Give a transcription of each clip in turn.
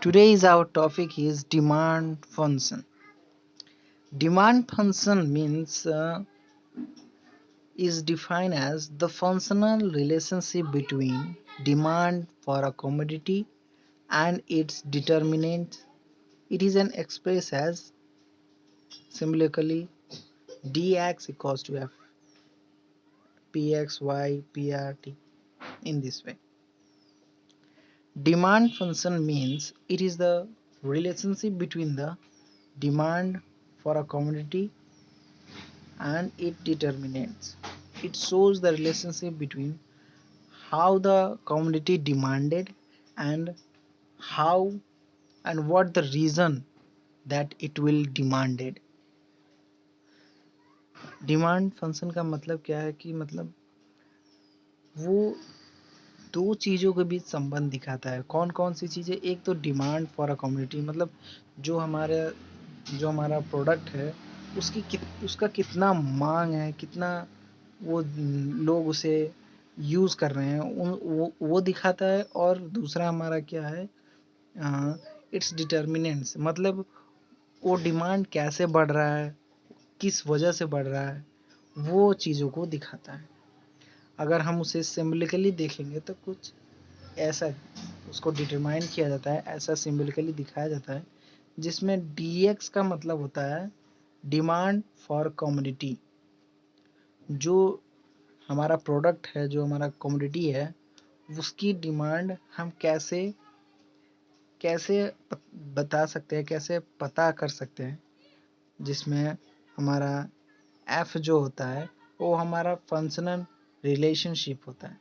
Today's our topic is demand function. Demand function means is defined as the functional relationship between demand for a commodity and its determinant. It is an expressed as symbolically dx equals to f px y prt in this way. Demand function means it is the relationship between the demand for a commodity and its determinants. It shows the relationship between how the commodity demanded and how and what the reason that it will demanded. Demand function का मतलब क्या है कि मतलब वो दो चीज़ों के बीच संबंध दिखाता है। कौन कौन सी चीज़ें? एक तो डिमांड फॉर अ कम्युनिटी, मतलब जो हमारा प्रोडक्ट है उसका कितना मांग है, कितना वो लोग उसे यूज़ कर रहे हैं, वो दिखाता है। और दूसरा हमारा क्या है, इट्स डिटर्मिनेंट्स, मतलब वो डिमांड कैसे बढ़ रहा है, किस वजह से बढ़ रहा है, वो चीज़ों को दिखाता है। अगर हम उसे सिम्बलिकली देखेंगे तो कुछ ऐसा उसको डिटरमाइन किया जाता है, ऐसा सिम्बलिकली दिखाया जाता है, जिसमें dx का मतलब होता है डिमांड फॉर कमोडिटी। जो हमारा प्रोडक्ट है, जो हमारा कमोडिटी है, उसकी डिमांड हम कैसे बता सकते हैं, कैसे पता कर सकते हैं, जिसमें हमारा f जो होता है वो हमारा फंक्शनल रिलेशनशिप होता है।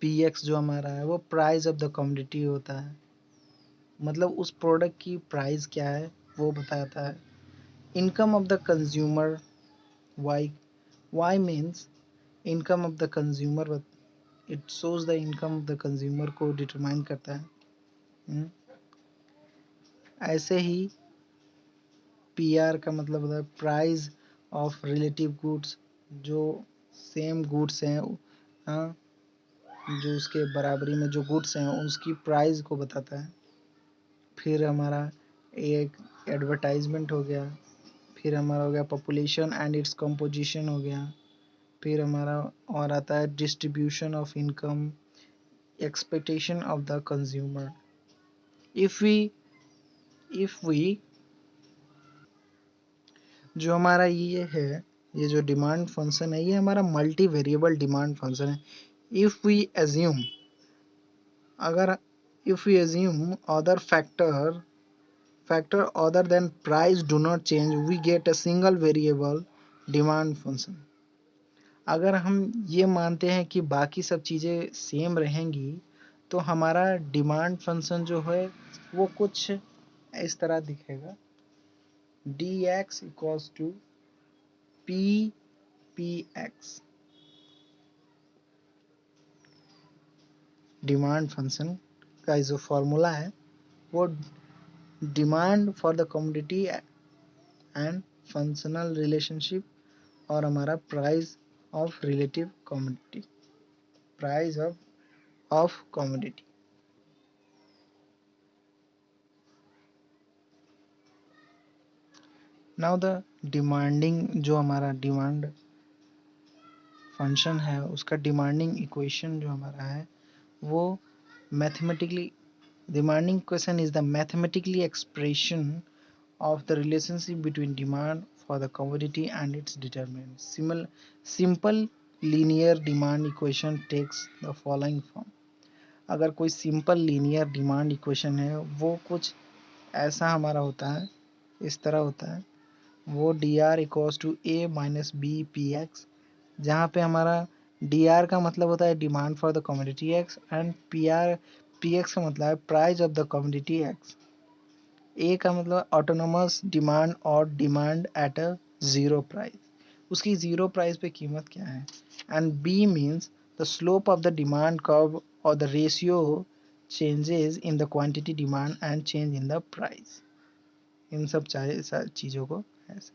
px जो हमारा है वो प्राइस ऑफ द कमोडिटी होता है, मतलब उस प्रोडक्ट की प्राइस क्या है वो बताता है। Income of the consumer, y means income of the consumer, it shows the income of the consumer को डिटरमाइन करता है। ऐसे ही PR का मतलब होता है प्राइस ऑफ रिलेटिव गुड्स, जो सेम गुड्स हैं, जो उसके बराबरी में जो गुड्स हैं उसकी प्राइस को बताता है। फिर हमारा एक एडवर्टाइजमेंट हो गया, फिर हमारा हो गया पॉपुलेशन एंड इट्स कंपोजिशन हो गया, फिर हमारा और आता है distribution of income, expectation of the consumer. If we जो हमारा ये है, ये जो डिमांड फंक्शन है, ये हमारा मल्टी वेरिएबल डिमांड फंक्शन है। If we assume other factor other than price do not change, we get a single variable demand function। अगर हम ये मानते हैं कि बाकी सब चीज़ें सेम रहेंगी तो हमारा डिमांड फंक्शन जो है वो कुछ इस तरह दिखेगा, dx equals to px। Demand function का जो फॉर्मूला है वो demand for the commodity and functional relationship और हमारा price of relative commodity, price of commodity. Now the demanding, जो हमारा डिमांड फंक्शन है उसका डिमांडिंग इक्वेशन जो हमारा है वो mathematically, demanding equation is the mathematically expression of the relationship between demand for the commodity and its determinant. Simple linear demand equation takes the following form। अगर कोई सिंपल लीनियर डिमांड इक्वेशन है वो कुछ ऐसा हमारा होता है, इस तरह होता है। वो dr equals to a minus B P X, जहाँ पे हमारा dr का मतलब होता है demand for the commodity x and px का मतलब है price of the commodity x। A का मतलब ऑटोनोमस डिमांड और demand at a zero price, उसकी जीरो प्राइस पे कीमत क्या है। And B means the slope of the demand curve और the ratio changes in the quantity demand and change in the price. इन सब चीज़ों को ऐसे